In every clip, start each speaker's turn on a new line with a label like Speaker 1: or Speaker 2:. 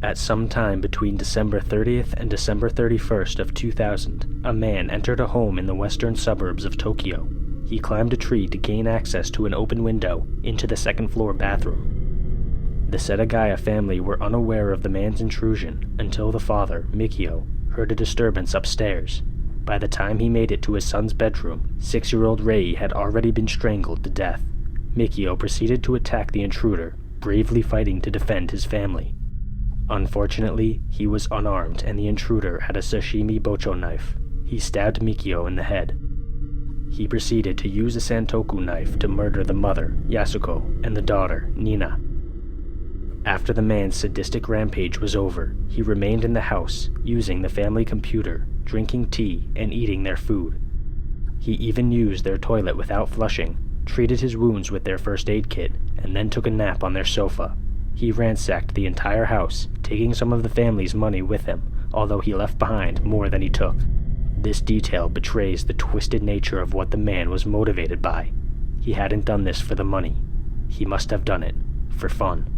Speaker 1: At some time between December 30th and December 31st of 2000, a man entered a home in the western suburbs of Tokyo. He climbed a tree to gain access to an open window into the second-floor bathroom. The Setagaya family were unaware of the man's intrusion until the father, Mikio, heard a disturbance upstairs. By the time he made it to his son's bedroom, 6-year-old Rei had already been strangled to death. Mikio proceeded to attack the intruder, bravely fighting to defend his family. Unfortunately, he was unarmed and the intruder had a sashimi bocho knife. He stabbed Mikio in the head. He proceeded to use a santoku knife to murder the mother, Yasuko, and the daughter, Nina. After the man's sadistic rampage was over, he remained in the house, using the family computer, drinking tea, and eating their food. He even used their toilet without flushing, treated his wounds with their first aid kit, and then took a nap on their sofa. He ransacked the entire house, taking some of the family's money with him, although he left behind more than he took. This detail betrays the twisted nature of what the man was motivated by. He hadn't done this for the money. He must have done it for fun.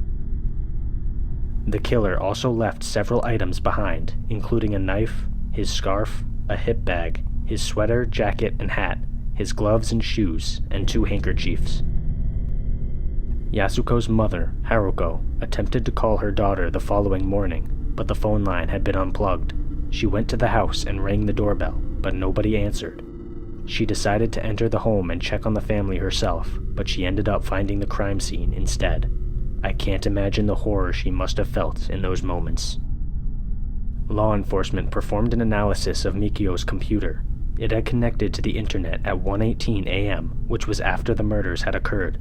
Speaker 1: The killer also left several items behind, including a knife, his scarf, a hip bag, his sweater, jacket, and hat, his gloves and shoes, and 2 handkerchiefs. Yasuko's mother, Haruko, attempted to call her daughter the following morning, but the phone line had been unplugged. She went to the house and rang the doorbell, but nobody answered. She decided to enter the home and check on the family herself, but she ended up finding the crime scene instead. I can't imagine the horror she must have felt in those moments. Law enforcement performed an analysis of Mikio's computer. It had connected to the internet at 1:18 a.m., which was after the murders had occurred.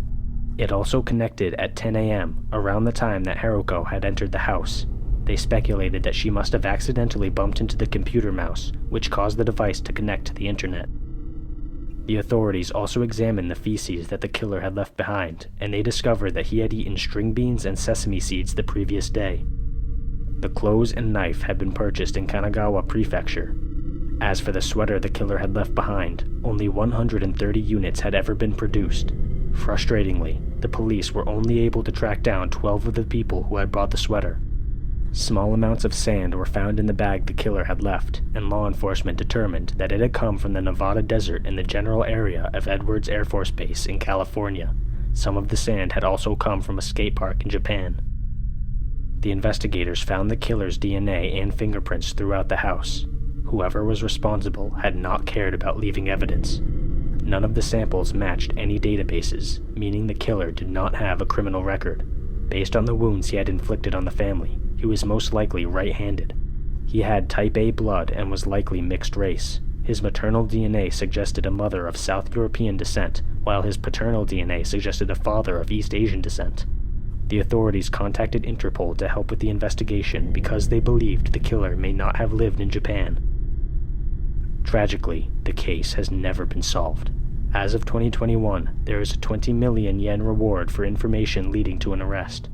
Speaker 1: It also connected at 10 a.m., around the time that Haruko had entered the house. They speculated that she must have accidentally bumped into the computer mouse, which caused the device to connect to the internet. The authorities also examined the feces that the killer had left behind, and they discovered that he had eaten string beans and sesame seeds the previous day. The clothes and knife had been purchased in Kanagawa Prefecture. As for the sweater the killer had left behind, only 130 units had ever been produced. Frustratingly, the police were only able to track down 12 of the people who had bought the sweater. Small amounts of sand were found in the bag the killer had left, and law enforcement determined that it had come from the Nevada desert in the general area of Edwards Air Force Base in California. Some of the sand had also come from a skate park in Japan. The investigators found the killer's DNA and fingerprints throughout the house. Whoever was responsible had not cared about leaving evidence. None of the samples matched any databases, meaning the killer did not have a criminal record. Based on the wounds he had inflicted on the family, he was most likely right-handed. He had type A blood and was likely mixed race. His maternal DNA suggested a mother of South European descent, while his paternal DNA suggested a father of East Asian descent. The authorities contacted Interpol to help with the investigation because they believed the killer may not have lived in Japan. Tragically, the case has never been solved. As of 2021, there is a 20 million yen reward for information leading to an arrest.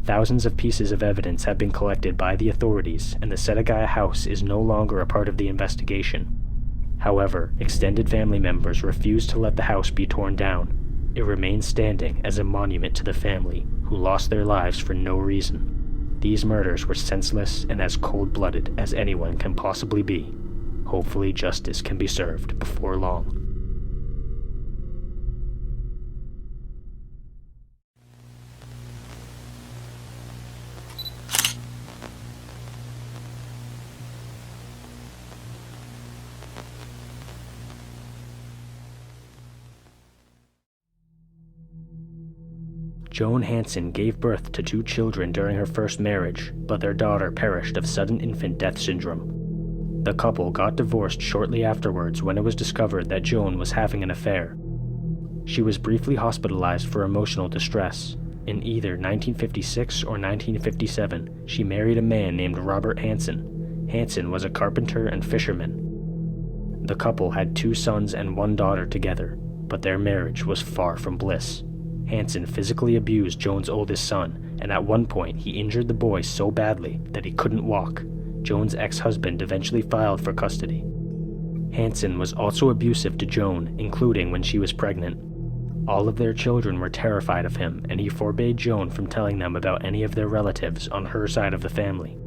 Speaker 1: Thousands of pieces of evidence have been collected by the authorities, and the Setagaya house is no longer a part of the investigation. However, extended family members refuse to let the house be torn down. It remains standing as a monument to the family, who lost their lives for no reason. These murders were senseless and as cold-blooded as anyone can possibly be. Hopefully justice can be served before long. Joan Hansen gave birth to 2 children during her first marriage, but their daughter perished of sudden infant death syndrome. The couple got divorced shortly afterwards when it was discovered that Joan was having an affair. She was briefly hospitalized for emotional distress. In either 1956 or 1957, she married a man named Robert Hansen. Hansen was a carpenter and fisherman. The couple had 2 sons and 1 daughter together, but their marriage was far from bliss. Hansen physically abused Joan's oldest son, and at one point he injured the boy so badly that he couldn't walk. Joan's ex-husband eventually filed for custody. Hansen was also abusive to Joan, including when she was pregnant. All of their children were terrified of him, and he forbade Joan from telling them about any of their relatives on her side of the family.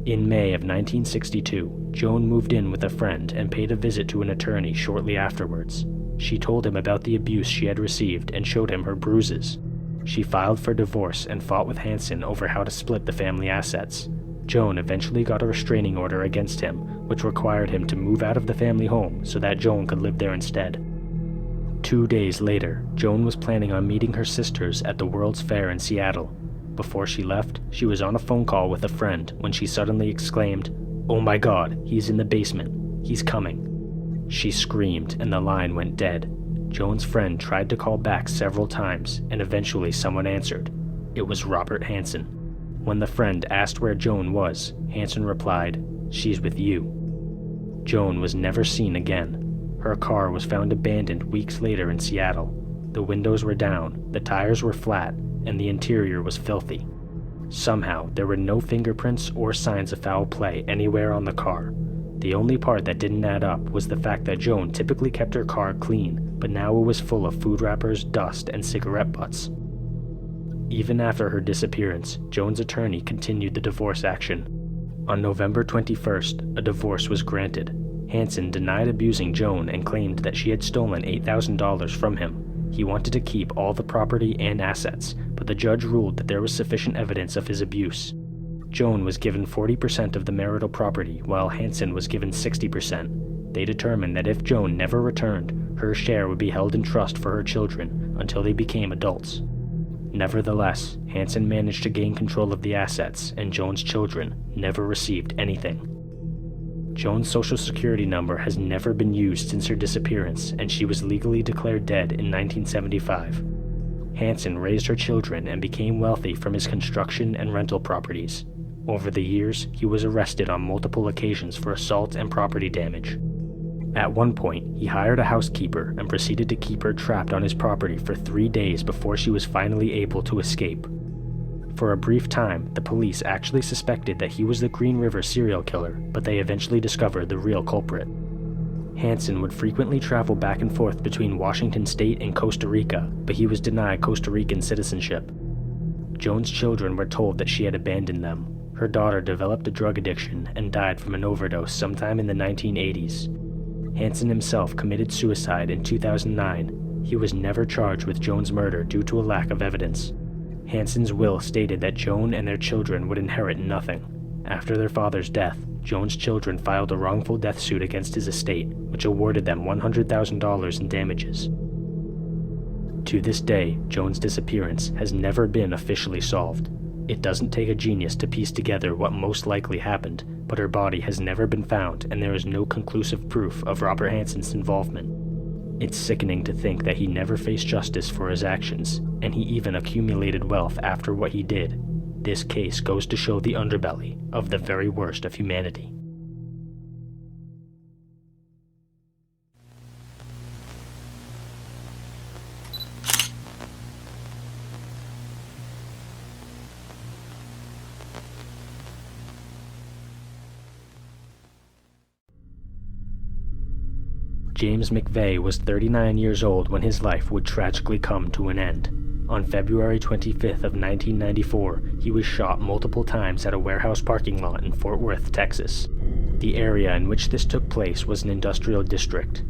Speaker 1: In May of 1962, Joan moved in with a friend and paid a visit to an attorney shortly afterwards. She told him about the abuse she had received and showed him her bruises. She filed for divorce and fought with Hansen over how to split the family assets. Joan eventually got a restraining order against him, which required him to move out of the family home so that Joan could live there instead. 2 days later, Joan was planning on meeting her sisters at the World's Fair in Seattle. Before she left, she was on a phone call with a friend when she suddenly exclaimed, "Oh my God, he's in the basement. He's coming." She screamed and the line went dead. Joan's friend tried to call back several times and eventually someone answered. It was Robert Hansen. When the friend asked where Joan was, Hansen replied, "She's with you." Joan was never seen again. Her car was found abandoned weeks later in Seattle. The windows were down, the tires were flat, and the interior was filthy. Somehow, there were no fingerprints or signs of foul play anywhere on the car. The only part that didn't add up was the fact that Joan typically kept her car clean, but now it was full of food wrappers, dust, and cigarette butts. Even after her disappearance, Joan's attorney continued the divorce action. On November 21st, a divorce was granted. Hansen denied abusing Joan and claimed that she had stolen $8,000 from him. He wanted to keep all the property and assets, but the judge ruled that there was sufficient evidence of his abuse. Joan was given 40% of the marital property, while Hansen was given 60%. They determined that if Joan never returned, her share would be held in trust for her children until they became adults. Nevertheless, Hansen managed to gain control of the assets, and Joan's children never received anything. Joan's social security number has never been used since her disappearance, and she was legally declared dead in 1975. Hansen raised her children and became wealthy from his construction and rental properties. Over the years, he was arrested on multiple occasions for assault and property damage. At one point, he hired a housekeeper and proceeded to keep her trapped on his property for 3 days before she was finally able to escape. For a brief time, the police actually suspected that he was the Green River serial killer, but they eventually discovered the real culprit. Hansen would frequently travel back and forth between Washington State and Costa Rica, but he was denied Costa Rican citizenship. Joan's children were told that she had abandoned them. Her daughter developed a drug addiction and died from an overdose sometime in the 1980s. Hansen himself committed suicide in 2009. He was never charged with Joan's murder due to a lack of evidence. Hansen's will stated that Joan and their children would inherit nothing. After their father's death, Joan's children filed a wrongful death suit against his estate, which awarded them $100,000 in damages. To this day, Joan's disappearance has never been officially solved. It doesn't take a genius to piece together what most likely happened, but her body has never been found and there is no conclusive proof of Robert Hansen's involvement. It's sickening to think that he never faced justice for his actions, and he even accumulated wealth after what he did. This case goes to show the underbelly of the very worst of humanity. James McVeigh was 39 years old when his life would tragically come to an end. On February 25th of 1994, he was shot multiple times at a warehouse parking lot in Fort Worth, Texas. The area in which this took place was an industrial district.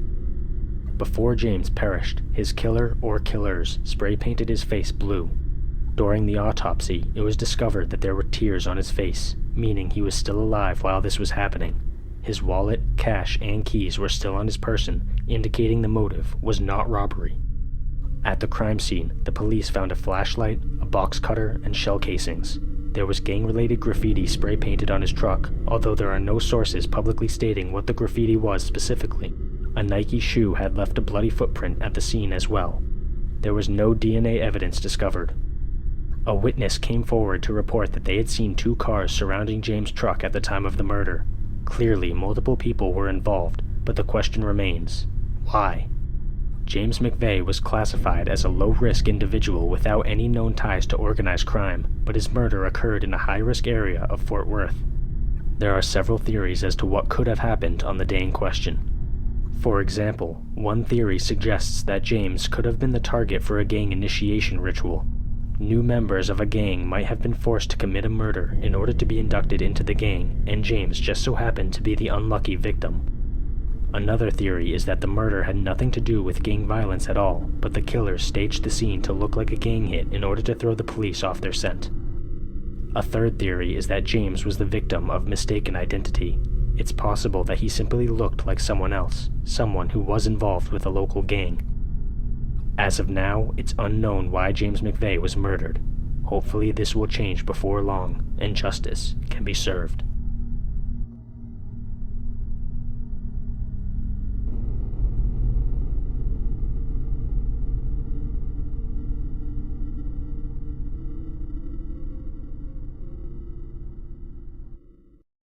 Speaker 1: Before James perished, his killer or killers spray-painted his face blue. During the autopsy, it was discovered that there were tears on his face, meaning he was still alive while this was happening. His wallet, cash, and keys were still on his person, indicating the motive was not robbery. At the crime scene, the police found a flashlight, a box cutter, and shell casings. There was gang-related graffiti spray painted on his truck, although there are no sources publicly stating what the graffiti was specifically. A Nike shoe had left a bloody footprint at the scene as well. There was no DNA evidence discovered. A witness came forward to report that they had seen 2 cars surrounding James' truck at the time of the murder. Clearly, multiple people were involved, but the question remains, why? James McVeigh was classified as a low-risk individual without any known ties to organized crime, but his murder occurred in a high-risk area of Fort Worth. There are several theories as to what could have happened on the day in question. For example, one theory suggests that James could have been the target for a gang initiation ritual. New members of a gang might have been forced to commit a murder in order to be inducted into the gang, and James just so happened to be the unlucky victim. Another theory is that the murder had nothing to do with gang violence at all, but the killers staged the scene to look like a gang hit in order to throw the police off their scent. A third theory is that James was the victim of mistaken identity. It's possible that he simply looked like someone else, someone who was involved with a local gang. As of now, it's unknown why James McVeigh was murdered. Hopefully this will change before long, and justice can be served.